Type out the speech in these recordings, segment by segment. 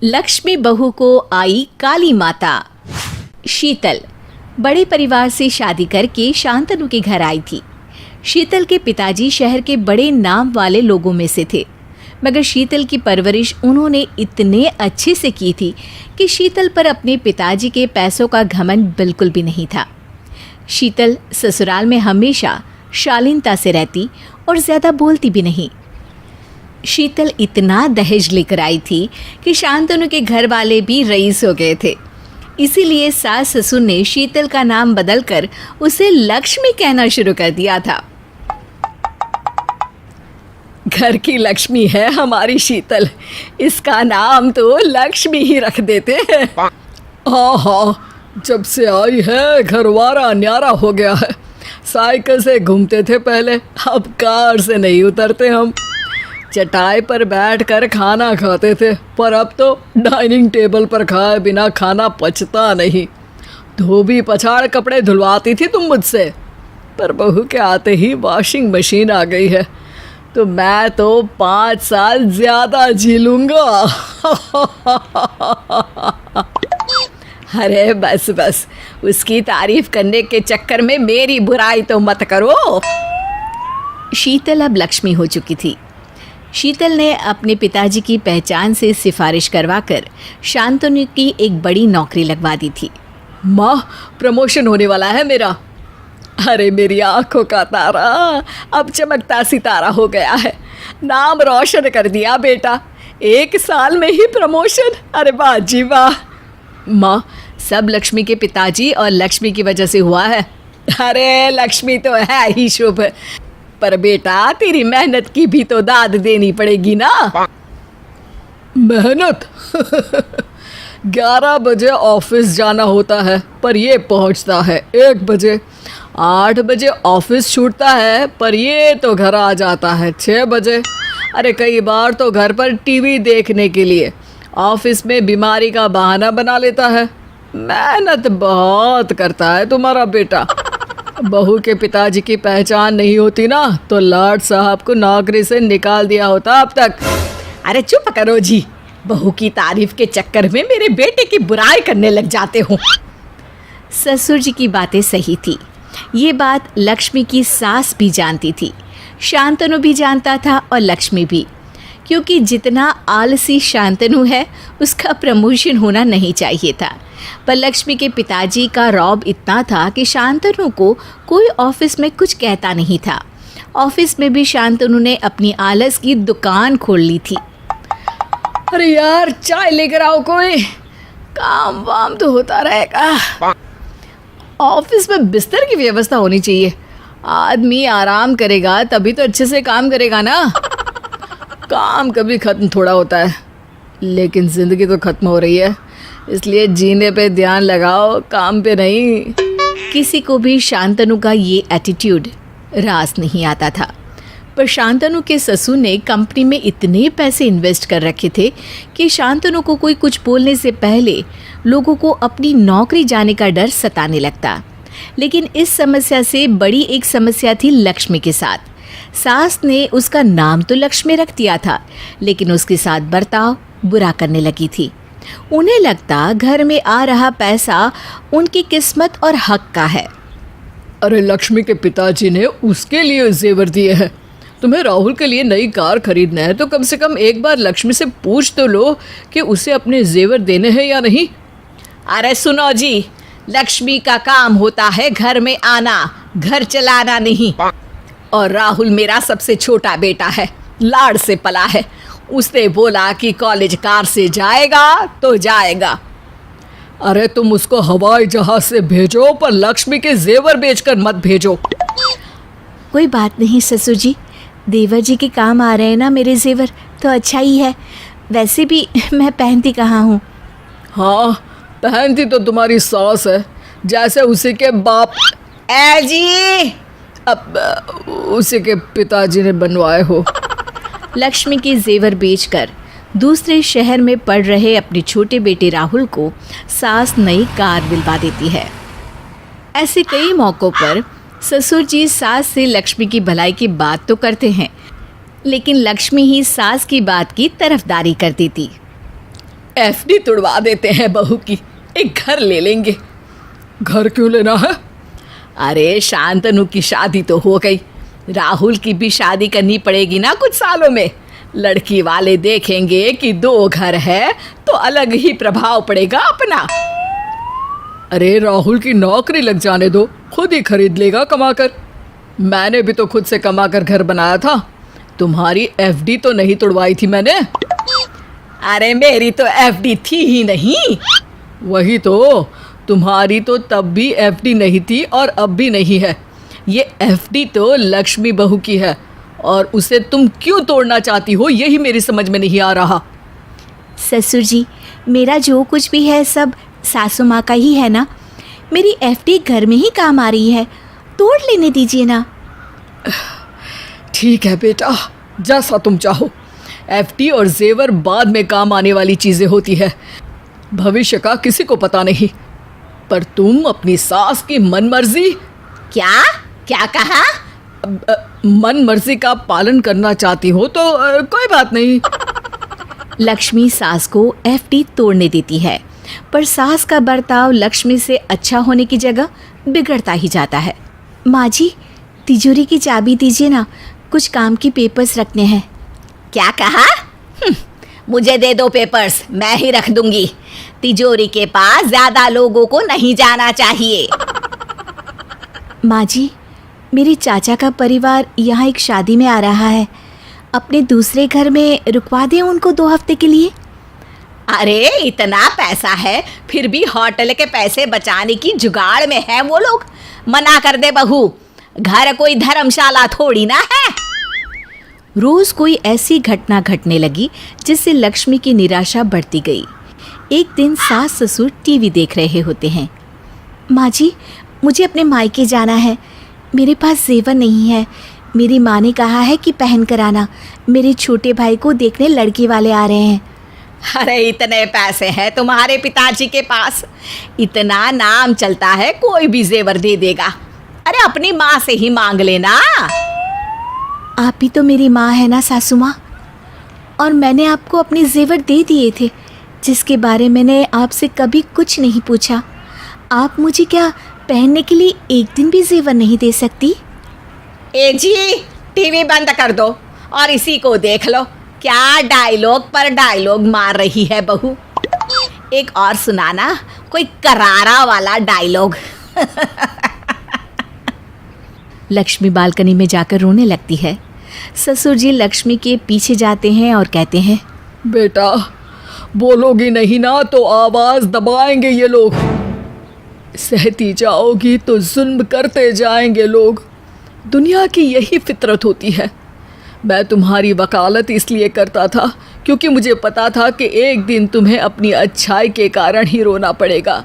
लक्ष्मी बहू को आई काली माता। शीतल बड़े परिवार से शादी करके शांतनु के घर आई थी। शीतल के पिताजी शहर के बड़े नाम वाले लोगों में से थे, मगर शीतल की परवरिश उन्होंने इतने अच्छे से की थी कि शीतल पर अपने पिताजी के पैसों का घमंड बिल्कुल भी नहीं था। शीतल ससुराल में हमेशा शालीनता से रहती और ज़्यादा बोलती भी नहीं। शीतल इतना दहेज लेकर आई थी कि शांतनु के घर वाले भी रईस हो गए थे। इसीलिए सास ससुर ने शीतल का नाम बदलकर उसे लक्ष्मी कहना शुरू कर दिया था। घर की लक्ष्मी है हमारी शीतल, इसका नाम तो लक्ष्मी ही रख देते हैं। हाँ हाँ, जब से आई है घरवारा न्यारा हो गया है। साइकिल से घूमते थे पहले, अब कार से नहीं उतरते हम। चटाई पर बैठकर खाना खाते थे, पर अब तो डाइनिंग टेबल पर खाए बिना खाना पचता नहीं। धोबी पछाड़ कपड़े धुलवाती थी तुम मुझसे, पर बहू के आते ही वॉशिंग मशीन आ गई है, तो मैं तो 5 साल ज़्यादा जी लूँगा। अरे बस बस, उसकी तारीफ करने के चक्कर में मेरी बुराई तो मत करो। शीतल अब लक्ष्मी हो चुकी थी। शीतल ने अपने पिताजी की पहचान से सिफारिश करवाकर शांतनु की एक बड़ी नौकरी लगवा दी थी। माँ, प्रमोशन होने वाला है मेरा। अरे मेरी आंखों का तारा अब चमकता सितारा हो गया है। नाम रोशन कर दिया बेटा, 1 साल में ही प्रमोशन। अरे वाह जी वाह। माँ, सब लक्ष्मी के पिताजी और लक्ष्मी की वजह से हुआ है। अरे लक्ष्मी तो है ही शुभ, पर बेटा तेरी मेहनत की भी तो दाद देनी पड़ेगी ना। मेहनत? 11 बजे ऑफिस जाना होता है, पर ये पहुंचता है 1 बजे। 8 बजे ऑफिस छूटता है, पर ये तो घर आ जाता है 6 बजे। अरे कई बार तो घर पर टीवी देखने के लिए ऑफिस में बीमारी का बहाना बना लेता है। मेहनत बहुत करता है तुम्हारा बेटा। बहू के पिताजी की पहचान नहीं होती ना, तो लाड साहब को नौकरी से निकाल दिया होता अब तक। अरे चुप करो जी, बहू की तारीफ के चक्कर में मेरे बेटे की बुराई करने लग जाते हो। ससुर जी की बातें सही थी। ये बात लक्ष्मी की सास भी जानती थी, शांतनु भी जानता था और लक्ष्मी भी, क्योंकि जितना आलसी शांतनु है उसका प्रमोशन होना नहीं चाहिए था। पर लक्ष्मी के पिताजी का रौब इतना था कि शांतनु को कोई ऑफिस में कुछ कहता नहीं था। ऑफिस में भी शांतनु ने अपनी आलस की दुकान खोल ली थी। अरे यार, चाय लेकर आओ कोई, काम वाम तो होता रहेगा। ऑफिस में बिस्तर की व्यवस्था होनी चाहिए। आदमी आराम करेगा तभी तो अच्छे से काम करेगा ना। काम कभी ख़त्म थोड़ा होता है, लेकिन ज़िंदगी तो ख़त्म हो रही है, इसलिए जीने पे ध्यान लगाओ, काम पे नहीं। किसी को भी शांतनु का ये एटीट्यूड रास नहीं आता था, पर शांतनु के ससुर ने कंपनी में इतने पैसे इन्वेस्ट कर रखे थे कि शांतनु को कोई कुछ बोलने से पहले लोगों को अपनी नौकरी जाने का डर सताने लगता। लेकिन इस समस्या से बड़ी एक समस्या थी लक्ष्मी के साथ। सास ने उसका नाम तो लक्ष्मी रख दिया था, लेकिन उसके साथ बर्ताव बुरा करने लगी थी। उन्हें लगता घर में आ रहा पैसा उनकी किस्मत और हक का है। अरे लक्ष्मी के पिताजी ने उसके लिए जेवर दिए हैं। तुम्हें राहुल के लिए नई कार खरीदना है तो कम से कम एक बार लक्ष्मी से पूछ तो लो कि उसे अपने जेवर देने हैं या नहीं। अरे सुनो जी, लक्ष्मी का काम होता है घर में आना, घर चलाना नहीं। और राहुल मेरा सबसे छोटा बेटा है, लाड़ से पला है। उसने बोला कि कॉलेज कार से जाएगा तो जाएगा। अरे तुम उसको हवाई जहाज से भेजो, पर लक्ष्मी के जेवर बेचकर मत भेजो। कोई बात नहीं ससुर जी, देवर जी के काम आ रहे हैं ना मेरे जेवर, तो अच्छा ही है। वैसे भी मैं पहनती कहाँ हूँ। हाँ, पहनती तो तुम्हारी सास है, जैसे उसी के बाप जी अब उसी के पिताजी ने बनवाए हो। लक्ष्मी के जेवर बेचकर दूसरे शहर में पढ़ रहे अपने छोटे बेटे राहुल को सास नई कार दिलवा देती है। ऐसे कई मौक़ों पर ससुर जी सास से लक्ष्मी की भलाई की बात तो करते हैं, लेकिन लक्ष्मी ही सास की बात की तरफदारी करती थी। एफडी तुड़वा देते हैं बहू की, एक घर ले लेंगे। घर क्यों लेना है? अरे शांतनु की शादी तो हो गई, राहुल की भी शादी करनी पड़ेगी ना कुछ सालों में। लड़की वाले देखेंगे कि 2 घर है तो अलग ही प्रभाव पड़ेगा अपना। अरे राहुल की नौकरी लग जाने दो, खुद ही खरीद लेगा कमाकर। मैंने भी तो खुद से कमाकर घर बनाया था, तुम्हारी एफडी तो नहीं तुड़वाई थी मैंने। अरे मेरी तो एफडी थी ही नहीं। वही तो, तुम्हारी तो तब भी एफडी नहीं थी और अब भी नहीं है। ये एफडी तो लक्ष्मी बहू की है और उसे तुम क्यों तोड़ना चाहती हो, यही मेरी समझ में नहीं आ रहा। ससुर जी, मेरा जो कुछ भी है सब सासू माँ का ही है ना। मेरी एफडी घर में ही काम आ रही है, तोड़ लेने दीजिए ना। ठीक है बेटा, जैसा तुम चाहो। एफडी और जेवर बाद में काम आने वाली चीज़ें होती है, भविष्य का किसी को पता नहीं। पर तुम अपनी सास की मन मर्जी। क्या क्या कहा? मन मर्जी का पालन करना चाहती हो तो कोई बात नहीं। लक्ष्मी सास को एफडी तोड़ने देती है, पर सास का बर्ताव लक्ष्मी से अच्छा होने की जगह बिगड़ता ही जाता है। माँ जी, तिजोरी की चाबी दीजिए ना, कुछ काम की पेपर्स रखने हैं। क्या कहा? मुझे दे दो पेपर्स, मैं ही रख दूंगी। तिजोरी के पास ज्यादा लोगों को नहीं जाना चाहिए। माँ जी, मेरे चाचा का परिवार यहाँ एक शादी में आ रहा है, अपने दूसरे घर में रुकवा दें उनको 2 हफ्ते के लिए। अरे इतना पैसा है, फिर भी होटल के पैसे बचाने की जुगाड़ में है वो लोग। मना कर दे बहू, घर कोई धर्मशाला थोड़ी ना है। रोज कोई ऐसी घटना घटने लगी जिससे लक्ष्मी की निराशा बढ़ती गई। एक दिन सास ससुर टीवी देख रहे होते हैं। माँ जी, मुझे अपने मायके जाना है, मेरे पास जेवर नहीं है। मेरी माँ ने कहा है कि पहन कर आना, मेरे छोटे भाई को देखने लड़की वाले आ रहे हैं। अरे इतने पैसे हैं तुम्हारे पिताजी के पास, इतना नाम चलता है, कोई भी जेवर दे देगा। अरे अपनी माँ से ही मांग लेना। आप ही तो मेरी माँ है ना सासू माँ, और मैंने आपको अपने जेवर दे दिए थे, जिसके बारे मैंने आपसे कभी कुछ नहीं पूछा। आप मुझे क्या पहनने के लिए एक दिन भी जेवर नहीं दे सकती? ए जी, टीवी बंद कर दो और इसी को देख लो, क्या डायलॉग पर डायलॉग मार रही है बहू। एक और सुनाना, कोई करारा वाला डायलॉग। लक्ष्मी बालकनी में जाकर रोने लगती है। ससुर जी लक्ष्मी के पीछे जाते हैं और कहते हैं, बेटा बोलोगी नहीं ना तो आवाज दबाएंगे ये लोग, सहती जाओगी तो जुल्म करते जाएंगे लोग। दुनिया की यही फितरत होती है। मैं तुम्हारी वकालत इसलिए करता था क्योंकि मुझे पता था कि एक दिन तुम्हें अपनी अच्छाई के कारण ही रोना पड़ेगा।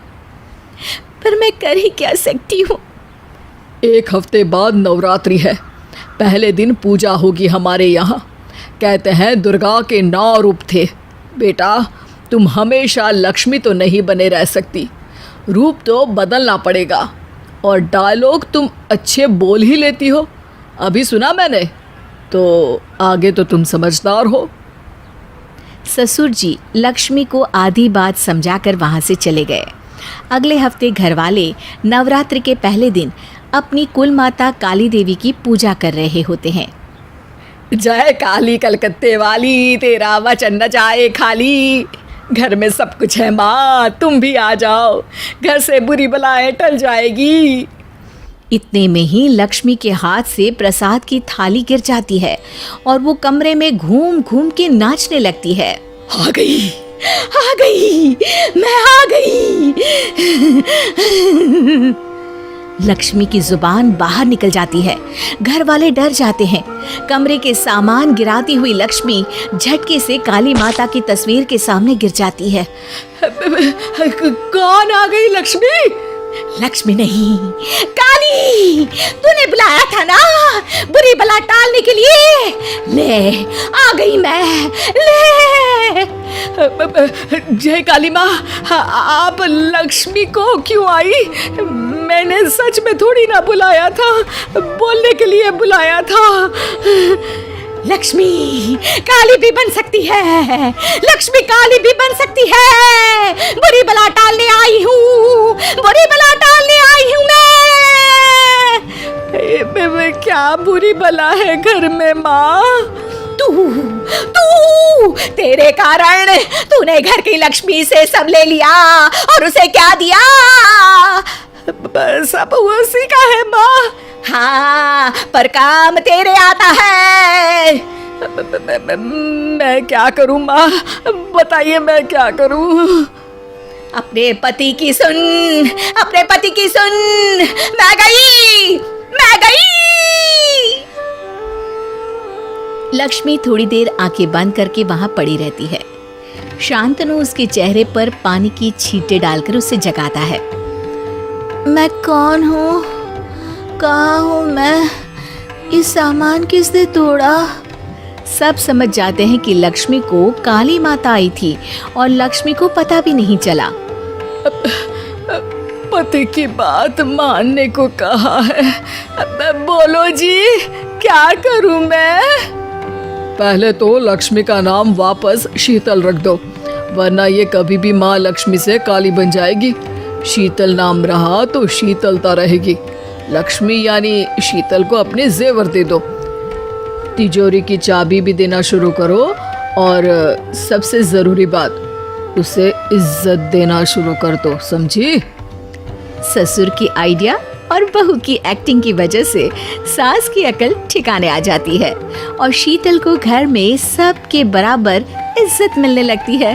पर मैं कर ही क्या सकती हूँ। 1 हफ्ते बाद नवरात्रि है, पहले दिन पूजा होगी हमारे यहाँ। कहते हैं दुर्गा के 9 रूप थे। बेटा तुम हमेशा लक्ष्मी तो नहीं बने रह सकती, रूप तो बदलना पड़ेगा। और डायलॉग तुम अच्छे बोल ही लेती हो, अभी सुना मैंने, तो आगे तो तुम समझदार हो। ससुर जी लक्ष्मी को आधी बात समझाकर वहाँ से चले गए। अगले हफ्ते घरवाले नवरात्रि के पहले दिन अपनी कुल माता काली देवी की पूजा कर रहे होते हैं। जय काली कलकत्ते वाली, तेरा वचन न जाए खाली। घर में सब कुछ है माँ, तुम भी आ जाओ, घर से बुरी बलाएं टल जाएगी। इतने में ही लक्ष्मी के हाथ से प्रसाद की थाली गिर जाती है और वो कमरे में घूम घूम के नाचने लगती है। आ गई, आ गई, मैं आ गई। लक्ष्मी की जुबान बाहर निकल जाती है। घर वाले डर जाते हैं। कमरे के सामान गिराती हुई लक्ष्मी झटके से काली माता की तस्वीर के सामने गिर जाती है। कौन आ गई? लक्ष्मी? लक्ष्मी नहीं, काली। तूने बुलाया था ना बुरी बला टालने के लिए। ले आ गई मैं, ले। जय काली माँ, आप लक्ष्मी को क्यों आई? मैंने सच में थोड़ी ना बुलाया था, बोलने के लिए बुलाया था। लक्ष्मी काली भी बन सकती है, लक्ष्मी काली भी बन सकती है। बुरी बला टालने आई हूँ, बुरी बला टालने आई हूँ मैं क्या बुरी बला है घर में माँ? तू तेरे कारण तूने घर की लक्ष्मी से सब ले लिया और उसे क्या दिया? सब उसी का है माँ। हाँ, पर काम तेरे आता है। मैं क्या करूँ माँ, बताइए मैं क्या करूँ? अपने पति की सुन, अपने पति की सुन। मैं गई, मैं गई। लक्ष्मी थोड़ी देर आंखें बंद करके वहां पड़ी रहती है। शांतनु उसके चेहरे पर पानी की छींटे डालकर उसे जगाता है। मैं कौन हूँ? कहाँ हूँ मैं? इस सामान किसने तोड़ा? सब समझ जाते हैं कि लक्ष्मी को काली माता आई थी और लक्ष्मी को पता भी नहीं चला। पति की बात मानने को कहा है। बोलो जी, क्या करूं मैं? पहले तो लक्ष्मी का नाम वापस शीतल रख दो, वरना ये कभी भी माँ लक्ष्मी से काली बन जाएगी। शीतल नाम रहा तो शीतलता रहेगी। लक्ष्मी यानी शीतल को अपने जेवर दे दो। तिजोरी की चाबी भी देना शुरू करो और सबसे जरूरी बात, उसे इज्जत देना शुरू कर दो, समझी? ससुर की आइडिया और बहू की एक्टिंग की वजह से सास की अकल ठिकाने आ जाती है और शीतल को घर में सबके बराबर इज्जत मिलने लगती है।